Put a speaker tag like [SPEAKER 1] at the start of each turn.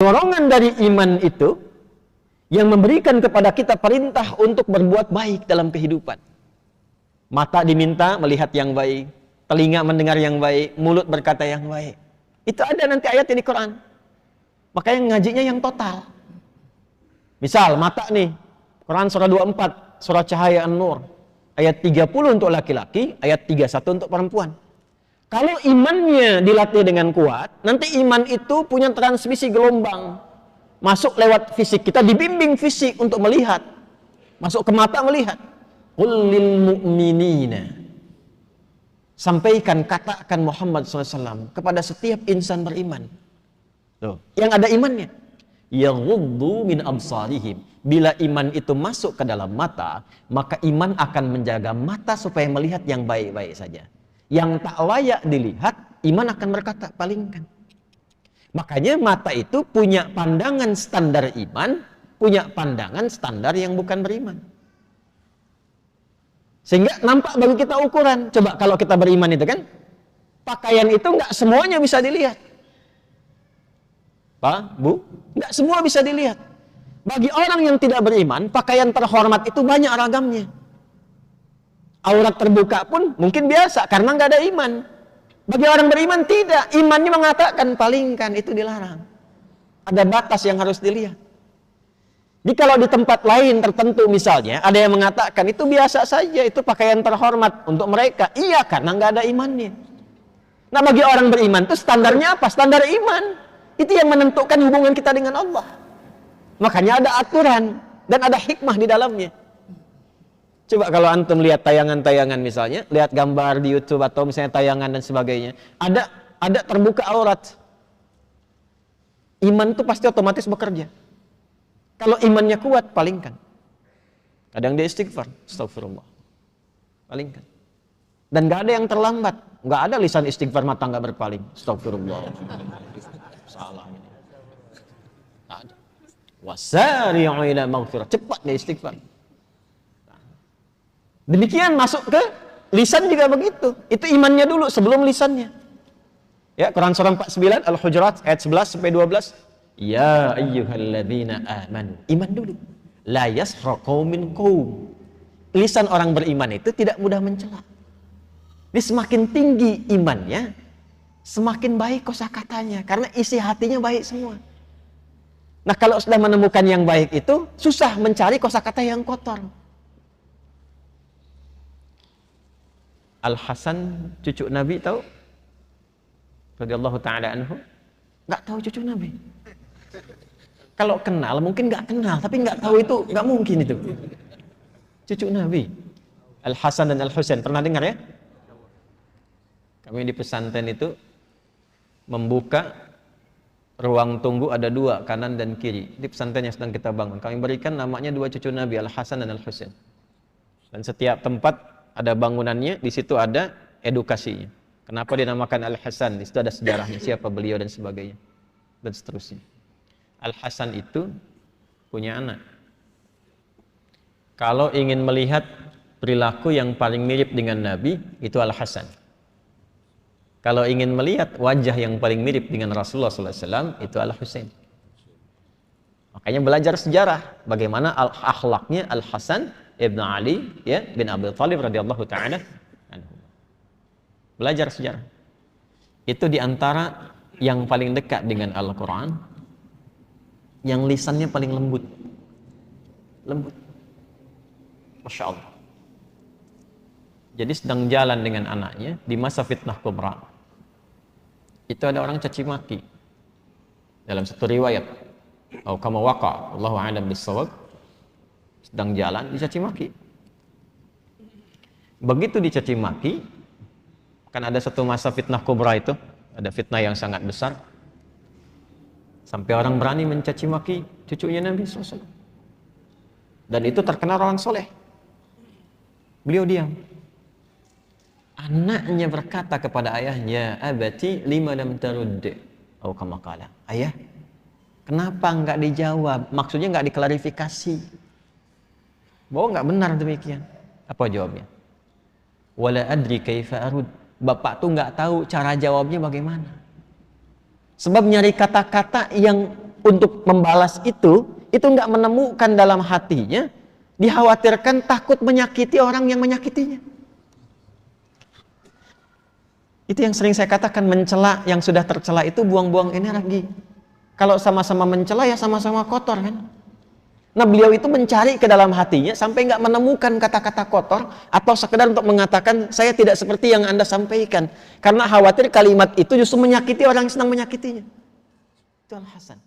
[SPEAKER 1] dorongan dari iman itu yang memberikan kepada kita perintah untuk berbuat baik dalam kehidupan. Mata diminta melihat yang baik, telinga mendengar yang baik, mulut berkata yang baik. Itu ada nanti ayatnya di Quran. Makanya ngajinya yang total. Misal mata nih, Quran surah 24, surah Cahaya An-Nur, ayat 30 untuk laki-laki, ayat 31 untuk perempuan. Kalau imannya dilatih dengan kuat, nanti iman itu punya transmisi gelombang. Masuk lewat fisik, kita dibimbing fisik untuk melihat. Masuk ke mata melihat. Qul lil mu'minina. Sampaikan, katakan Muhammad SAW kepada setiap insan beriman. Tuh, yang ada imannya. Yaghuddu min absarihim. Bila iman itu masuk ke dalam mata, maka iman akan menjaga mata supaya melihat yang baik-baik saja. Yang tak layak dilihat, iman akan berkata, palingkan. Makanya mata itu punya pandangan standar iman, punya pandangan standar yang bukan beriman. Sehingga nampak bagi kita ukuran. Coba kalau kita beriman itu kan, pakaian itu nggak semuanya bisa dilihat. Pak, Bu, nggak semua bisa dilihat. Bagi orang yang tidak beriman, pakaian terhormat itu banyak ragamnya. Aurat terbuka pun mungkin biasa karena nggak ada iman. Bagi orang beriman tidak, imannya mengatakan palingkan, itu dilarang. Ada batas yang harus dilihat. Jadi kalau di tempat lain tertentu misalnya, ada yang mengatakan itu biasa saja, itu pakaian terhormat untuk mereka. Iya, karena nggak ada imannya. Nah, bagi orang beriman itu standarnya apa? Standar iman. Itu yang menentukan hubungan kita dengan Allah. Makanya ada aturan dan ada hikmah di dalamnya. Coba kalau antum lihat tayangan-tayangan misalnya, lihat gambar di YouTube atau misalnya tayangan dan sebagainya, ada terbuka aurat. Iman itu pasti otomatis bekerja. Kalau imannya kuat, palingkan. Kadang dia istighfar, astagfirullah, palingkan. Dan nggak ada yang terlambat, nggak ada lisan istighfar mata nggak berpaling, astagfirullah. Salah ini. Nggak ada. Wasari'u ila maghfirah, cepat dia istighfar. Demikian masuk ke lisan juga begitu. Itu imannya dulu sebelum lisannya. Ya, Quran surah 49 Al-Hujurat ayat 11 sampai 12. Ya ayyuhalladzina amanu. Iman dulu. La yasra qaumin qaum. Lisan orang beriman itu tidak mudah mencela. Ini semakin tinggi imannya, semakin baik kosakatanya karena isi hatinya baik semua. Nah, kalau sudah menemukan yang baik itu susah mencari kosakata yang kotor. Al-Hasan cucu Nabi tahu? Radhiyallahu taala anhu. Enggak tahu cucu Nabi. Kalau kenal mungkin enggak kenal, tapi enggak tahu itu enggak mungkin itu. Cucu Nabi. Al-Hasan dan Al-Husain pernah dengar ya? Kami di pesantren itu membuka ruang tunggu ada dua, kanan dan kiri. Di pesantren yang sedang kita bangun. Kami berikan namanya dua cucu Nabi, Al-Hasan dan Al-Husain. Dan setiap tempat ada bangunannya, di situ ada edukasinya. Kenapa dinamakan Al-Hasan? Di situ ada sejarahnya, siapa beliau dan sebagainya. Dan seterusnya. Al-Hasan itu punya anak. Kalau ingin melihat perilaku yang paling mirip dengan Nabi, itu Al-Hasan. Kalau ingin melihat wajah yang paling mirip dengan Rasulullah SAW, itu Al-Husain. Makanya belajar sejarah, bagaimana akhlaknya Al-Hasan Ibn Ali ya, bin Abi Thalib radhiyallahu ta'ala anhu. Belajar sejarah. Itu diantara yang paling dekat dengan Al-Quran, yang lisannya paling lembut. Lembut. Masya Allah. Jadi sedang jalan dengan anaknya di masa fitnah kubra. Itu ada orang caci maki. Dalam satu riwayat, atau kama waqa, Allahu a'lam bis-shawab, sedang jalan dicaci maki. Begitu dicaci maki, kan ada satu masa fitnah kubra itu, ada fitnah yang sangat besar. Sampai orang berani mencaci maki cucunya Nabi SAW. Dan itu terkenal orang soleh. Beliau diam. Anaknya berkata kepada ayahnya, abati lima lam tarudd, atau kama qala, ayah, kenapa enggak dijawab? Maksudnya enggak diklarifikasi. Bahwa enggak benar demikian. Apa jawabnya? Wala adri kaifa arud. Bapak tuh enggak tahu cara jawabnya bagaimana. Sebab nyari kata-kata yang untuk membalas itu nggak menemukan dalam hatinya, dikhawatirkan takut menyakiti orang yang menyakitinya. Itu yang sering saya katakan, mencela yang sudah tercela itu buang-buang energi. Kalau sama-sama mencela ya sama-sama kotor kan. Nah beliau itu mencari ke dalam hatinya sampai nggak menemukan kata-kata kotor atau sekedar untuk mengatakan saya tidak seperti yang Anda sampaikan. Karena khawatir kalimat itu justru menyakiti orang yang sedang menyakitinya. Itu Al-Hasan.